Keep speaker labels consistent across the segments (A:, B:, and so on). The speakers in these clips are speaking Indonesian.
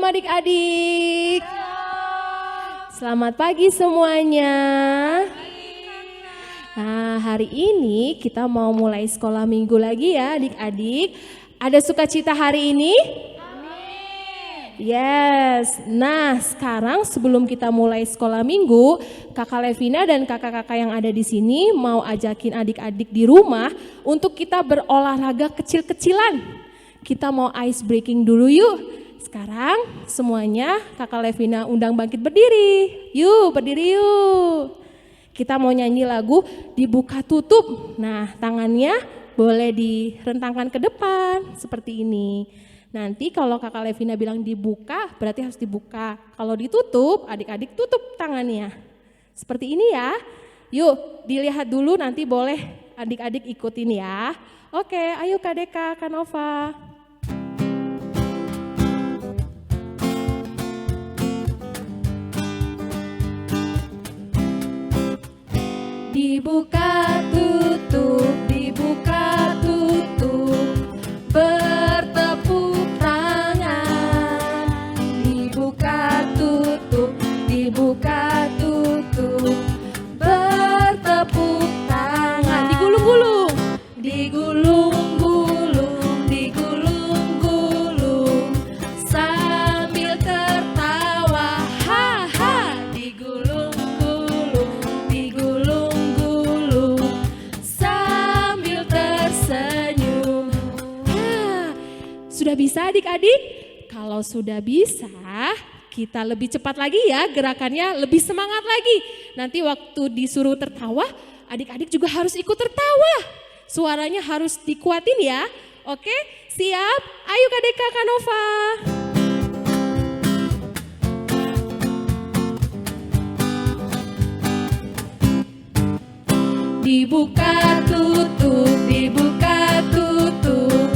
A: adik-adik. Selamat pagi semuanya. Nah, hari ini kita mau mulai sekolah minggu lagi ya adik-adik. Ada sukacita hari ini? Yes. Nah, sekarang sebelum kita mulai sekolah minggu, Kakak Levina dan kakak-kakak yang ada di sini mau ajakin adik-adik di rumah untuk kita berolahraga kecil-kecilan. Kita mau ice breaking dulu yuk. Sekarang semuanya Kakak Levina undang bangkit berdiri. Yuk, berdiri yuk. Kita mau nyanyi lagu Dibuka Tutup. Nah, tangannya boleh direntangkan ke depan seperti ini. Nanti kalau Kakak Levina bilang dibuka, berarti harus dibuka. Kalau ditutup, adik-adik tutup tangannya. Seperti ini ya. Yuk, dilihat dulu nanti boleh adik-adik ikutin ya. Oke, ayo Kak Deka, Kak Nova. Dibuka tutup, dibuka tutup, bertepuk tangan. Dibuka tutup, dibuka tutup, bertepuk tangan. Digulung-gulung, digulung-gulung, digulung-gulung, sambil tertawa, ha-ha. Digulung-gulung, digulung-gulung, sambil tersenyum. Sudah bisa adik-adik? Kalau sudah bisa, kita lebih cepat lagi ya gerakannya, lebih semangat lagi. Nanti waktu disuruh tertawa, adik-adik juga harus ikut tertawa. Suaranya harus dikuatin ya. Oke, siap? Ayo Kak Deka, Kak Nova. Dibuka tutup, dibuka tutup,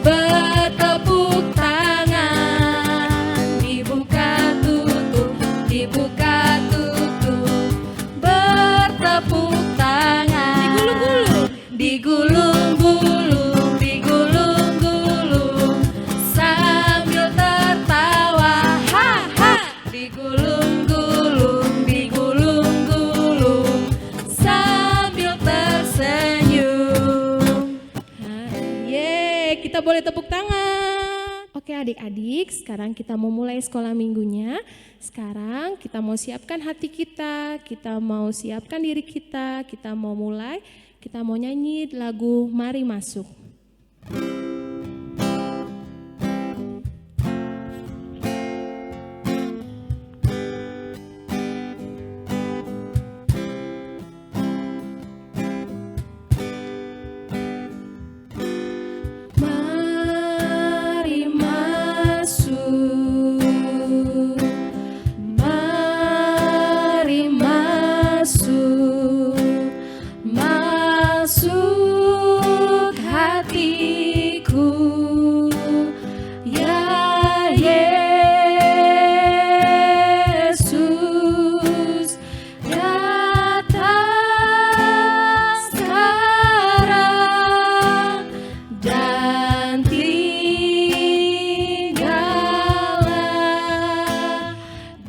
A: bertepuk tangan. Dibuka tutup, dibuka tutup, bertepuk tangan. Digulung-gulung, digulung-gulung, digulung-gulung, sambil tertawa, ha-ha. Digulung-gulung, digulung-gulung, sambil tersenyum. Yeay, kita boleh tepuk tangan. Oke adik-adik, sekarang kita mau mulai sekolah minggunya. Sekarang kita mau siapkan hati kita mau siapkan diri kita mau mulai, kita mau nyanyi lagu Mari Masuk. Mari masuk, mari masuk, masuk hatiku, ya Yesus, datang sekarang dan tinggallah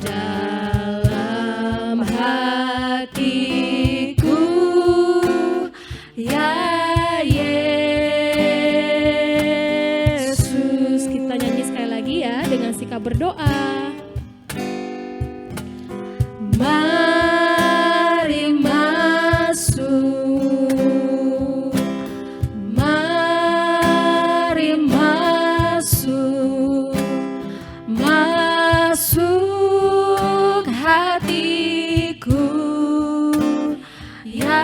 A: dalam hatiku, ya Yesus. Kita nyanyi sekali lagi ya dengan sikap berdoa. Mari masuk, mari masuk, masuk hatiku, ya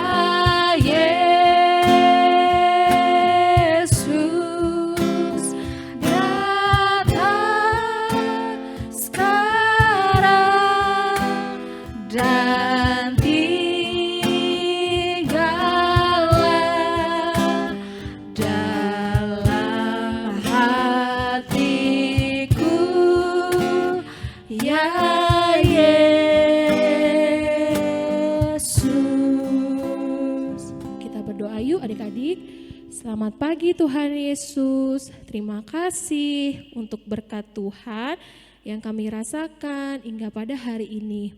A: Yesus, datang sekarang dan tinggallah dalam hatiku, ya Yesus. Kita berdoa yuk adik-adik. Selamat pagi Tuhan Yesus. Terima kasih untuk berkat Tuhan yang kami rasakan hingga pada hari ini.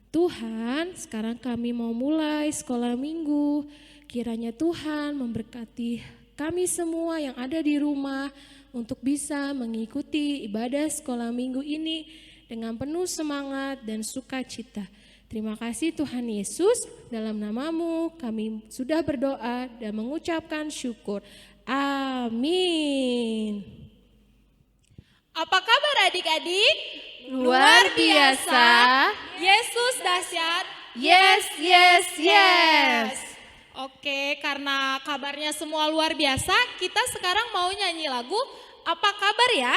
A: Tuhan, sekarang kami mau mulai sekolah minggu. Kiranya Tuhan memberkati kami semua yang ada di rumah untuk bisa mengikuti ibadah sekolah minggu ini dengan penuh semangat dan sukacita. Terima kasih Tuhan Yesus, dalam nama-Mu kami sudah berdoa dan mengucapkan syukur. Amin.
B: Apa kabar adik-adik?
C: Luar biasa.
B: Yesus dahsyat.
C: Yes, yes, yes.
B: Oke, karena kabarnya semua luar biasa, kita sekarang mau nyanyi lagu Apa Kabar Ya?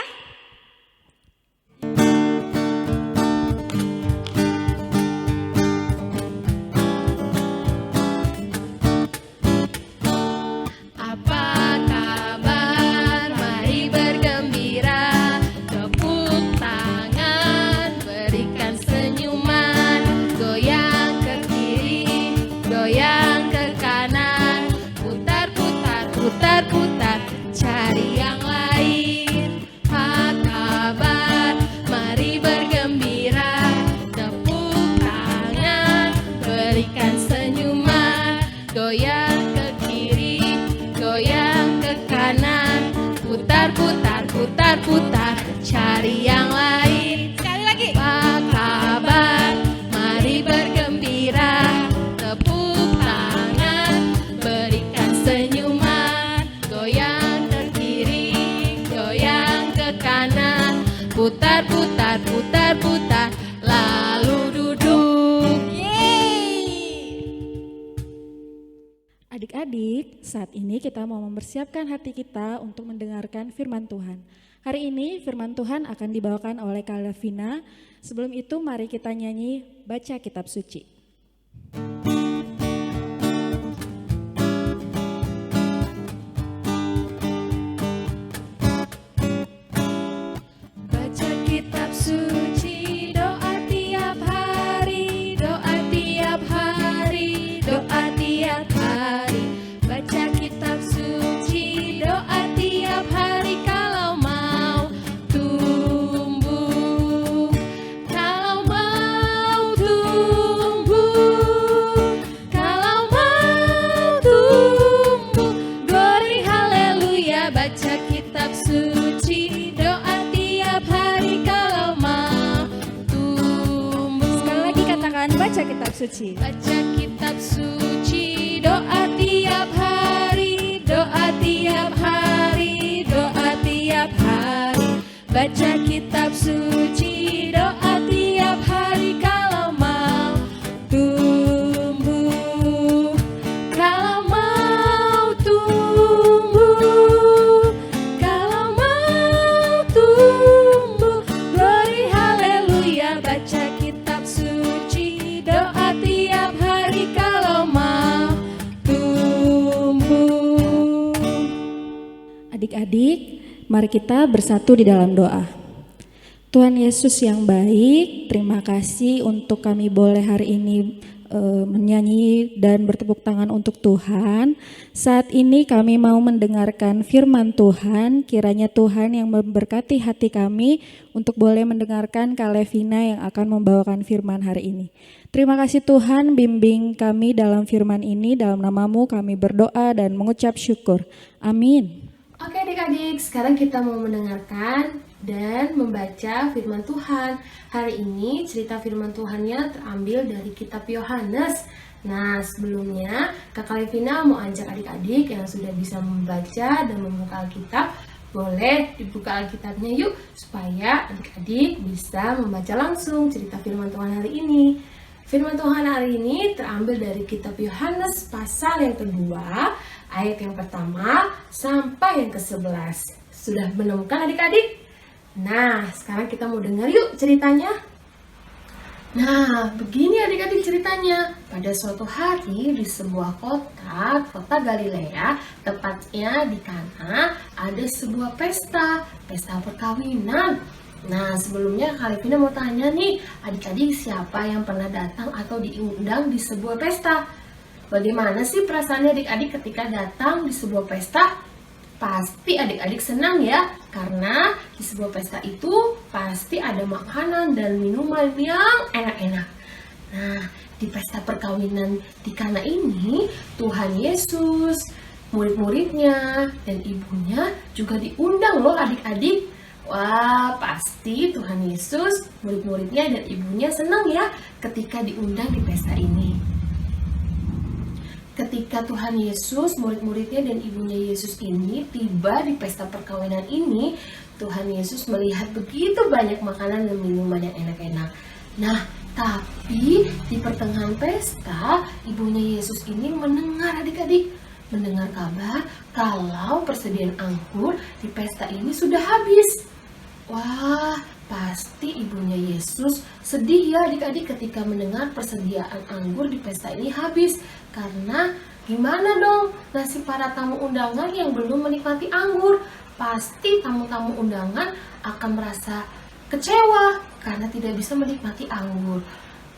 C: Apa kabar? Mari bergembira, tepuk tangan, berikan senyuman, goyang ke kiri, goyang ke kanan, putar, putar, putar, putar, cari yang lain. Apa kabar? Mari bergembira, tepuk tangan, berikan senyuman, goyang ke kiri, goyang ke kanan, putar, putar, putar, putar, cari yang lain.
B: Sekali lagi.
C: Apa kabar? Mari bergembira, tepuk tangan, berikan senyuman, goyang ke kiri, goyang ke kanan, putar, putar, putar, putar, lalu duduk.
D: Adik-adik, saat ini kita mau mempersiapkan hati kita untuk mendengarkan firman Tuhan. Hari ini firman Tuhan akan dibawakan oleh Kak Levina. Sebelum itu mari kita nyanyi Baca Kitab Suci.
C: Baca kitab suci, doa tiap hari, doa tiap hari, doa tiap hari. Baca kitab suci, doa tiap hari kalau mau tumbuh. Kalau mau tumbuh, kalau mau tumbuh. Glory haleluya, baca kitab suci, doa tiap hari kalau mau tumbuh.
D: Sekali lagi katakan baca kitab suci.
C: Baca kitab suci, doa tiap hari, doa tiap hari, doa tiap hari. Baca kitab suci, doa tiap hari kalau mau tumbuh. Kalau mau tumbuh, kalau mau tumbuh. Glory haleluya, baca kitab suci, doa tiap hari kalau mau tumbuh.
D: Adik-adik, mari kita bersatu di dalam doa. Tuhan Yesus yang baik, terima kasih untuk kami boleh hari ini menyanyi dan bertepuk tangan untuk Tuhan. Saat ini kami mau mendengarkan firman Tuhan. Kiranya Tuhan yang memberkati hati kami untuk boleh mendengarkan Kak Levina yang akan membawakan firman hari ini. Terima kasih Tuhan, bimbing kami dalam firman ini. Dalam nama-Mu kami berdoa dan mengucap syukur. Amin.
E: Oke adik-adik, sekarang kita mau mendengarkan dan membaca firman Tuhan. Hari ini cerita firman Tuhannya terambil dari kitab Yohanes. Nah, sebelumnya Kakak Levina mau ajak adik-adik yang sudah bisa membaca dan membuka Alkitab, boleh dibuka Alkitabnya yuk, supaya adik-adik bisa membaca langsung cerita firman Tuhan hari ini. Firman Tuhan hari ini terambil dari kitab Yohanes pasal yang kedua, ayat yang pertama sampai yang ke-11. Sudah menemukan adik-adik? Nah, sekarang kita mau dengar yuk ceritanya. Nah, begini adik-adik ceritanya. Pada suatu hari di sebuah kota Galilea, tepatnya di Kana, ada sebuah pesta perkawinan. Nah, sebelumnya Kak Levina mau tanya nih, adik-adik siapa yang pernah datang atau diundang di sebuah pesta? Bagaimana sih perasaannya adik-adik ketika datang di sebuah pesta? Pasti adik-adik senang ya, karena di sebuah pesta itu pasti ada makanan dan minuman yang enak-enak. Nah, di pesta perkawinan di Kana ini, Tuhan Yesus, murid-muridnya, dan ibunya juga diundang loh adik-adik. Wah, pasti Tuhan Yesus, murid-muridnya, dan ibunya senang ya ketika diundang di pesta ini. Ketika Tuhan Yesus, murid-muridnya, dan ibunya Yesus ini tiba di pesta perkawinan ini, Tuhan Yesus melihat begitu banyak makanan dan minuman yang enak-enak. Nah, tapi di pertengahan pesta, ibunya Yesus ini mendengar adik-adik, mendengar kabar kalau persediaan anggur di pesta ini sudah habis. Wah, pasti ibunya Yesus sedih ya adik-adik ketika mendengar persediaan anggur di pesta ini habis. Karena gimana dong nasib para tamu undangan yang belum menikmati anggur? Pasti tamu-tamu undangan akan merasa kecewa karena tidak bisa menikmati anggur.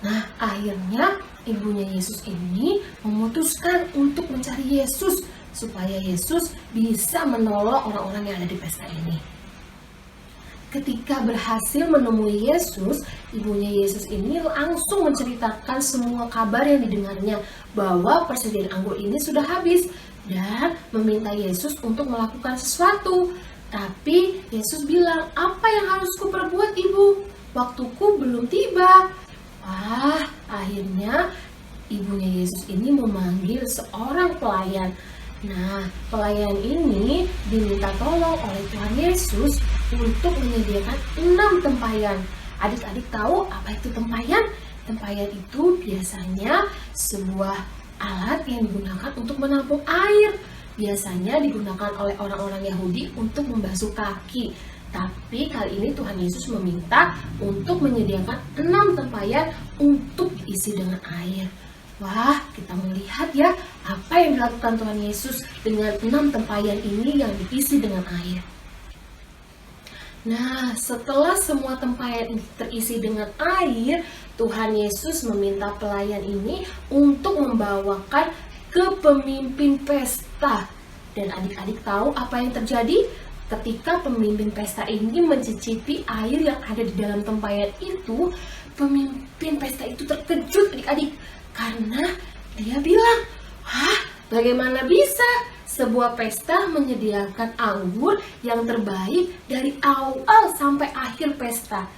E: Nah, akhirnya ibunya Yesus ini memutuskan untuk mencari Yesus supaya Yesus bisa menolong orang-orang yang ada di pesta ini. Ketika berhasil menemui Yesus, ibunya Yesus ini langsung menceritakan semua kabar yang didengarnya bahwa persediaan anggur ini sudah habis dan meminta Yesus untuk melakukan sesuatu. Tapi Yesus bilang, "Apa yang harus kuperbuat, Ibu? Waktuku belum tiba." Wah, akhirnya ibunya Yesus ini memanggil seorang pelayan. Nah, pelayan ini diminta tolong oleh Tuhan Yesus untuk menyediakan 6 tempayan. Adik-adik tahu apa itu tempayan? Tempayan itu biasanya sebuah alat yang digunakan untuk menampung air. Biasanya digunakan oleh orang-orang Yahudi untuk membasuh kaki. Tapi kali ini Tuhan Yesus meminta untuk menyediakan 6 tempayan untuk diisi dengan air. Wah, kita melihat ya apa yang dilakukan Tuhan Yesus dengan 6 tempayan ini yang diisi dengan air. Nah, setelah semua tempayan terisi dengan air, Tuhan Yesus meminta pelayan ini untuk membawakan ke pemimpin pesta. Dan adik-adik tahu apa yang terjadi? Ketika pemimpin pesta ini mencicipi air yang ada di dalam tempayan itu, pemimpin pesta itu terkejut adik-adik. Karena dia bilang, "Hah, bagaimana bisa sebuah pesta menyediakan anggur yang terbaik dari awal sampai akhir pesta?"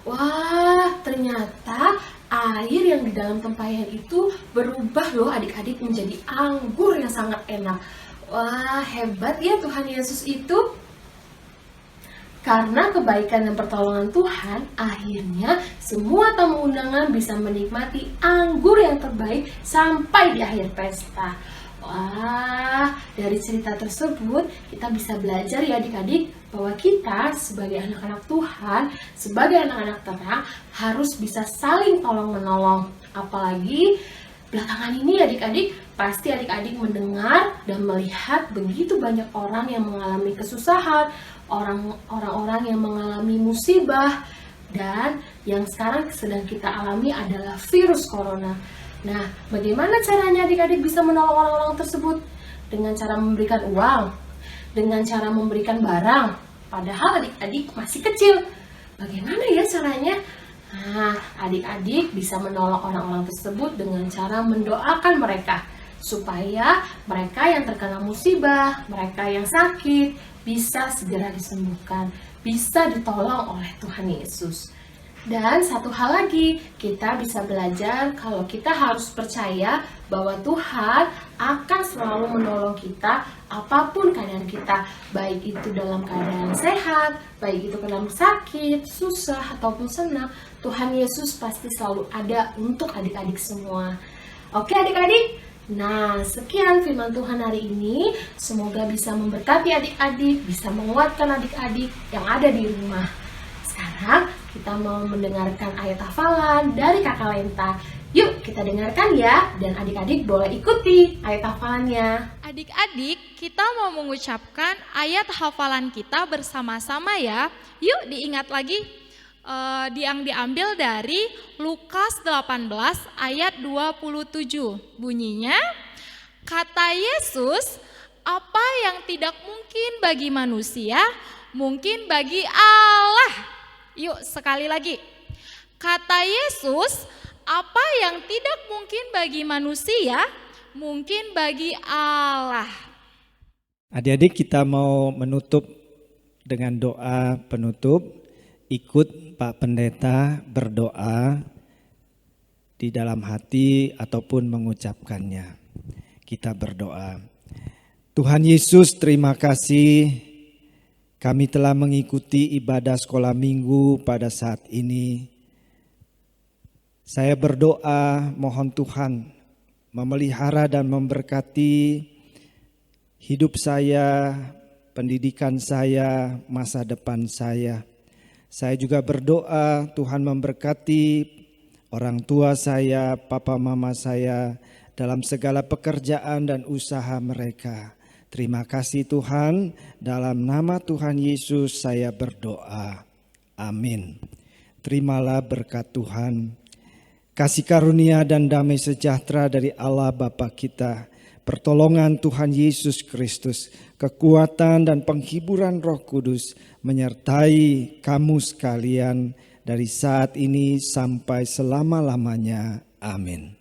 E: Wah, ternyata air yang di dalam tempayan itu berubah loh adik-adik menjadi anggur yang sangat enak. Wah, hebat ya Tuhan Yesus itu. Karena kebaikan dan pertolongan Tuhan, akhirnya semua tamu undangan bisa menikmati anggur yang terbaik sampai di akhir pesta. Wah, dari cerita tersebut kita bisa belajar ya adik-adik bahwa kita sebagai anak-anak Tuhan, sebagai anak-anak terang harus bisa saling tolong-menolong. Apalagi belakangan ini adik-adik, pasti adik-adik mendengar dan melihat begitu banyak orang yang mengalami kesusahan, orang-orang yang mengalami musibah, dan yang sekarang sedang kita alami adalah virus corona. Nah, bagaimana caranya adik-adik bisa menolong orang-orang tersebut? Dengan cara memberikan uang, dengan cara memberikan barang, padahal adik-adik masih kecil. Bagaimana ya caranya? Nah, adik-adik bisa menolong orang-orang tersebut dengan cara mendoakan mereka, supaya mereka yang terkena musibah, mereka yang sakit, bisa segera disembuhkan, bisa ditolong oleh Tuhan Yesus. Dan satu hal lagi, kita bisa belajar kalau kita harus percaya bahwa Tuhan akan selalu menolong kita apapun keadaan kita, baik itu dalam keadaan sehat, baik itu dalam sakit, susah, ataupun senang. Tuhan Yesus pasti selalu ada untuk adik-adik semua. Oke adik-adik? Nah, sekian firman Tuhan hari ini. Semoga bisa memberkati adik-adik, bisa menguatkan adik-adik yang ada di rumah. Sekarang kita mau mendengarkan ayat hafalan dari Kakak Lenta. Yuk kita dengarkan ya, dan adik-adik boleh ikuti ayat hafalannya.
B: Adik-adik, kita mau mengucapkan ayat hafalan kita bersama-sama ya. Yuk diingat lagi, yang diambil dari Lukas 18 ayat 27. Bunyinya, kata Yesus, Apa yang tidak mungkin bagi manusia, mungkin bagi Allah. Yuk sekali lagi. Kata Yesus, apa yang tidak mungkin bagi manusia, mungkin bagi Allah.
F: Adik-adik, kita mau menutup dengan doa penutup. Ikut Pak Pendeta berdoa di dalam hati ataupun mengucapkannya. Kita berdoa. Tuhan Yesus, terima kasih kami telah mengikuti ibadah sekolah minggu pada saat ini. Saya berdoa mohon Tuhan memelihara dan memberkati hidup saya, pendidikan saya, masa depan saya. Saya juga berdoa Tuhan memberkati orang tua saya, papa mama saya dalam segala pekerjaan dan usaha mereka. Terima kasih Tuhan, dalam nama Tuhan Yesus saya berdoa. Amin. Terimalah berkat Tuhan. Kasih karunia dan damai sejahtera dari Allah Bapa kita, pertolongan Tuhan Yesus Kristus, kekuatan dan penghiburan Roh Kudus menyertai kamu sekalian dari saat ini sampai selama-lamanya. Amin.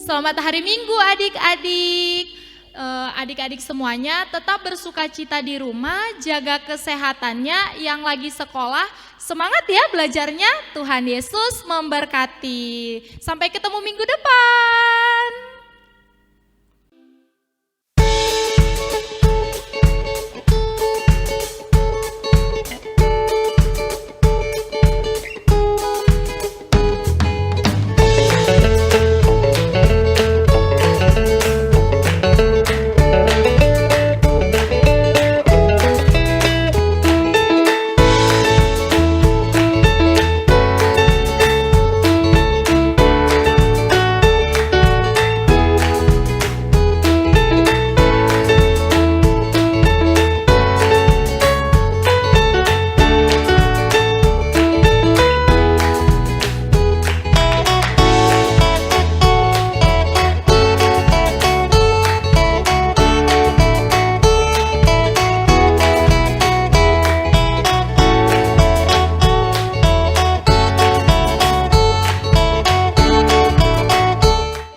B: Selamat hari Minggu adik-adik. Adik-adik semuanya tetap bersuka cita di rumah, jaga kesehatannya. Yang lagi sekolah, semangat ya belajarnya. Tuhan Yesus memberkati. Sampai ketemu minggu depan.